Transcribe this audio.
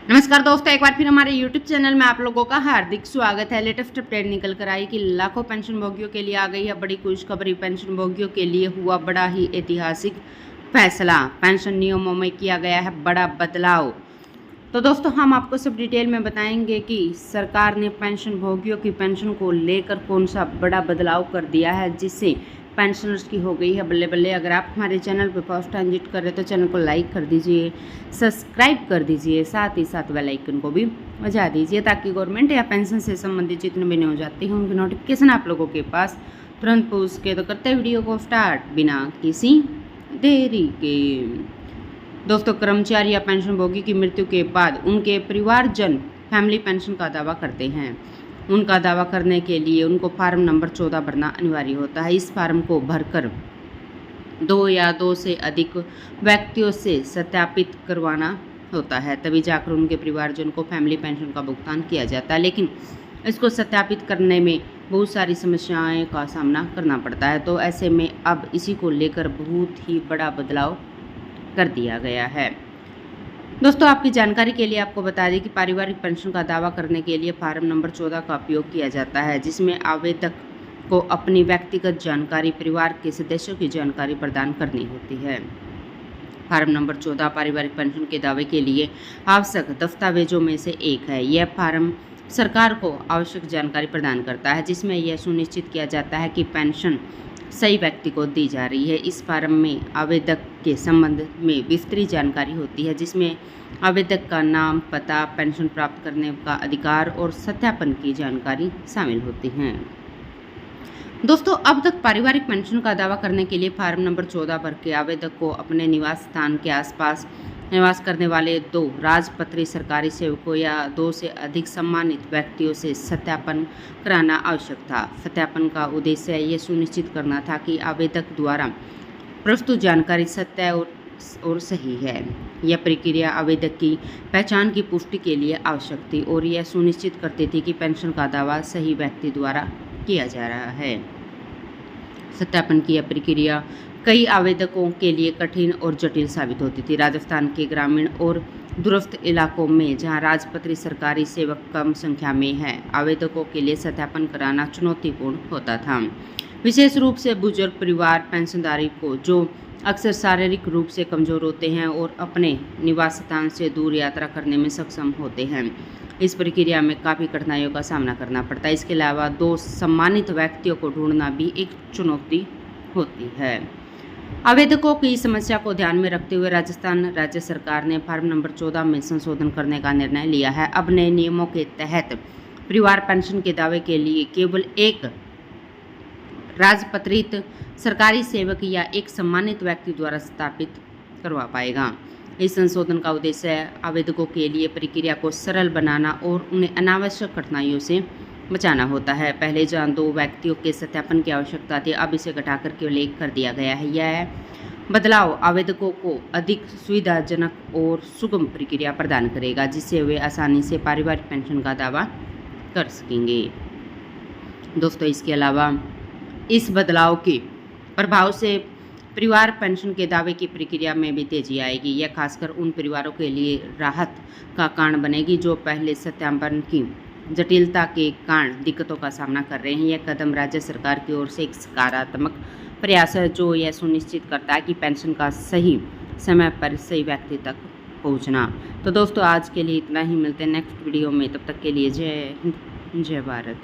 नमस्कार दोस्तों, एक बार फिर हमारे YouTube चैनल में आप लोगों का हार्दिक स्वागत है। लेटेस्ट अपडेट निकल कर आई कि लाखों पेंशन भोगियों के लिए आ गई है बड़ी खुशखबरी। पेंशन भोगियों के लिए हुआ बड़ा ही ऐतिहासिक फैसला। पेंशन नियमों में किया गया है बड़ा बदलाव। तो दोस्तों, हम आपको सब डिटेल में बताएंगे कि सरकार ने पेंशन भोगियों की पेंशन को लेकर कौन सा बड़ा बदलाव कर दिया है, जिससे पेंशनर्स की हो गई है बल्ले बल्ले। अगर आप हमारे चैनल पर फर्स्ट टाइम विजिट कर रहे हैं तो चैनल को लाइक कर दीजिए, सब्सक्राइब कर दीजिए, साथ ही साथ बेल आइकन को भी बजा दीजिए, ताकि गवर्नमेंट या पेंशन से संबंधित जितने भी न्यूज आती हैं उनकी नोटिफिकेशन आप लोगों के पास तुरंत पहुँच सके। तो करते वीडियो को स्टार्ट बिना किसी देरी के। दोस्तों, कर्मचारी या पेंशन भोगी की मृत्यु के बाद उनके परिवारजन फैमिली पेंशन का दावा करते हैं। उनका दावा करने के लिए उनको फार्म नंबर 14 भरना अनिवार्य होता है। इस फार्म को भरकर 2 या 2 से अधिक व्यक्तियों से सत्यापित करवाना होता है, तभी जाकर उनके परिवारजन को फैमिली पेंशन का भुगतान किया जाता है। लेकिन इसको सत्यापित करने में बहुत सारी समस्याएं का सामना करना पड़ता है। तो ऐसे में अब इसी को लेकर बहुत ही बड़ा बदलाव कर दिया गया है। दोस्तों, आपकी जानकारी के लिए आपको बता दें कि पारिवारिक पेंशन का दावा करने के लिए फार्म नंबर 14 का उपयोग किया जाता है, जिसमें आवेदक को अपनी व्यक्तिगत जानकारी, परिवार के सदस्यों की जानकारी प्रदान करनी होती है। फार्म नंबर 14 पारिवारिक पेंशन के दावे के लिए आवश्यक दस्तावेजों में से एक है। यह फार्म सरकार को आवश्यक जानकारी प्रदान करता है, जिसमें यह सुनिश्चित किया जाता है कि पेंशन सही व्यक्ति को दी जा रही है। इस फार्म में आवेदक के संबंध में विस्तृत जानकारी होती है, जिसमें आवेदक का नाम, पता, पेंशन प्राप्त करने का अधिकार और सत्यापन की जानकारी शामिल होती हैं। दोस्तों, अब तक पारिवारिक पेंशन का दावा करने के लिए फार्म नंबर 14 भर के आवेदक को अपने निवास स्थान के आसपास निवास करने वाले 2 राजपत्रित सरकारी सेवकों या 2 से अधिक सम्मानित व्यक्तियों से सत्यापन कराना आवश्यक था। सत्यापन का उद्देश्य यह सुनिश्चित करना था कि आवेदक द्वारा प्रस्तुत जानकारी सत्य और सही है। यह प्रक्रिया आवेदक की पहचान की पुष्टि के लिए आवश्यक थी और यह सुनिश्चित करती थी कि पेंशन का दावा सही व्यक्ति द्वारा किया जा रहा है। सत्यापन की यह प्रक्रिया कई आवेदकों के लिए कठिन और जटिल साबित होती थी। राजस्थान के ग्रामीण और दूरस्थ इलाकों में, जहां राजपत्रित सरकारी सेवक कम संख्या में हैं, आवेदकों के लिए सत्यापन कराना चुनौतीपूर्ण होता था। विशेष रूप से बुजुर्ग परिवार पेंशनधारी को, जो अक्सर शारीरिक रूप से कमजोर होते हैं और अपने निवास स्थान से दूर यात्रा करने में सक्षम होते हैं। इस प्रक्रिया में काफ़ी कठिनाइयों का सामना करना पड़ता है। इसके अलावा 2 सम्मानित व्यक्तियों को ढूंढना भी एक चुनौती होती है। आवेदकों की समस्या को ध्यान में rखते हुए राजस्थान राज्य सरकार ने फार्म नंबर 14 में संशोधन करने का निर्णय लिया है। अब नए नियमों के तहत परिवार पेंशन के दावे के लिए केवल एक राजपत्रित सरकारी सेवक या एक सम्मानित व्यक्ति द्वारा स्थापित करवा पाएगा। इस संशोधन का उद्देश्य आवेदकों के लिए प्रक्रिया को सरल बनाना और उन्हें अनावश्यक कठिनाइयों से बचाना होता है। पहले जहां 2 व्यक्तियों के सत्यापन की आवश्यकता थी, अब इसे घटाकर केवल एक कर दिया गया है। यह बदलाव आवेदकों को अधिक सुविधाजनक और सुगम प्रक्रिया प्रदान करेगा, जिससे वे आसानी से पारिवारिक पेंशन का दावा कर सकेंगे। दोस्तों, इसके अलावा इस बदलाव के प्रभाव से परिवार पेंशन के दावे की प्रक्रिया में भी तेजी आएगी। यह खासकर उन परिवारों के लिए राहत का कारण बनेगी जो पहले सत्यापन की जटिलता के कारण दिक्कतों का सामना कर रहे हैं। यह कदम राज्य सरकार की ओर से एक सकारात्मक प्रयास है, जो यह सुनिश्चित करता है कि पेंशन का सही समय पर सही व्यक्ति तक पहुंचना। तो दोस्तों, आज के लिए इतना ही। मिलते हैं नेक्स्ट वीडियो में। तब तक के लिए जय हिंद, जय भारत।